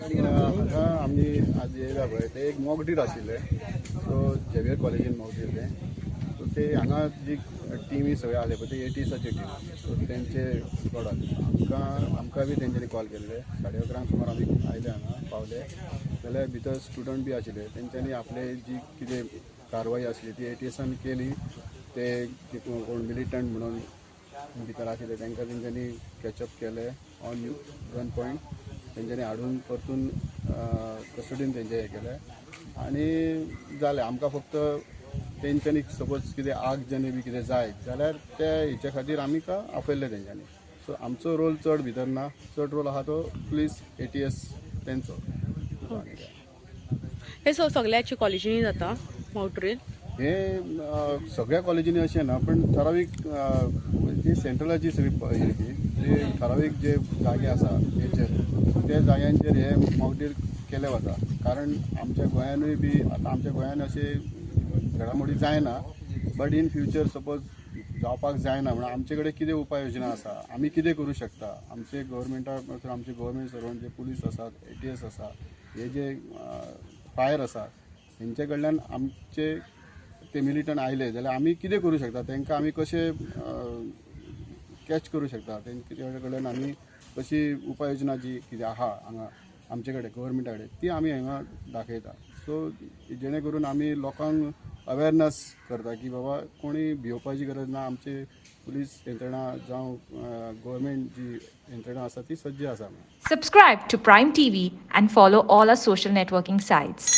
हांगा आमी आज येयला पळय ते एक मॉक ड्रील आशिल्ले. सो झेवियर कॉलेजीन मॉक ड्रील ते. सो ते हांगा जी टीमी सगळे आले पळय ते एटीएसाची टीम. सो तेंचे प्रॉडक्ट आमकां बी तेंच्यांनी कॉल केल्ले 11:30 सुमार आमी आयले हांगा पावले जाल्यार भितर स्टुडंट बी आशिल्ले. तेंच्यांनी आपले जी कितें कारवाई आसली ती एटीएसान केली. ते कोण मिलिटंट म्हणून भितर आशिल्ले तांकां तेंच्यांनी कॅचअप केले ऑन गन पॉयंट. तेंच्यांनी हाडून परतून कस्टडीन तेंचे हे केले आनी जालें. आमकां फक्त तेंच्यांनी सपोज कितें आग जेन्ना बी कितें जाय जाल्यार ते हेच्या खातीर आमकां आपयल्ले तेंच्यांनी. सो आमचो रोल चड भितर ना. चड रोल आहा तो पुलीस एटीएस तेंचो. हे सगळ्याच्या कॉलेजींनी जाता मॉक ड्रील? हे सगळ्या कॉलेजींनी अशें ना पण ठरावीक जी सेंट्रलाची सगळी हे जे ठरावीक जे जागे आसा हेचेर त्या जाग्यांचेर हे मॉक ड्रील केले वता. कारण आमच्या गोंयानूय बी आतां आमच्या गोंयान अशे घडामोडी जायना बट इन फ्युचर सपोज जावपाक जायना म्हणून आमचे कडेन कितें उपाय योजना आसा आमी कितें करूं शकता. आमचे गव्हर्मेंटा आमचे गव्हर्मेंट सर्वंट जे पुलीस आसात एटीएस आसा हे जे फायर आसा हेंचे कडल्यान आमचे ते मिलिटंट आयले जाल्यार आमी कितें करूं शकता तांकां आमी कशें कॅच करूं शकता तेंचे कडल्यान आमी कशी उपाय योजना जी कितें आहा हांगा आमचे कडेन गव्हर्मेंटा कडेन ती आमी हांगा दाखयता. सो जेणे करून आमी लोकांक अवेरनस करता की बाबा कोणी भिवपाची गरज ना. आमचे पुलीस यंत्रणा जावं गव्हर्मेंट जी यंत्रणा आसा ती सज्ज आसा. Subscribe to Prime TV and follow all our social networking sites.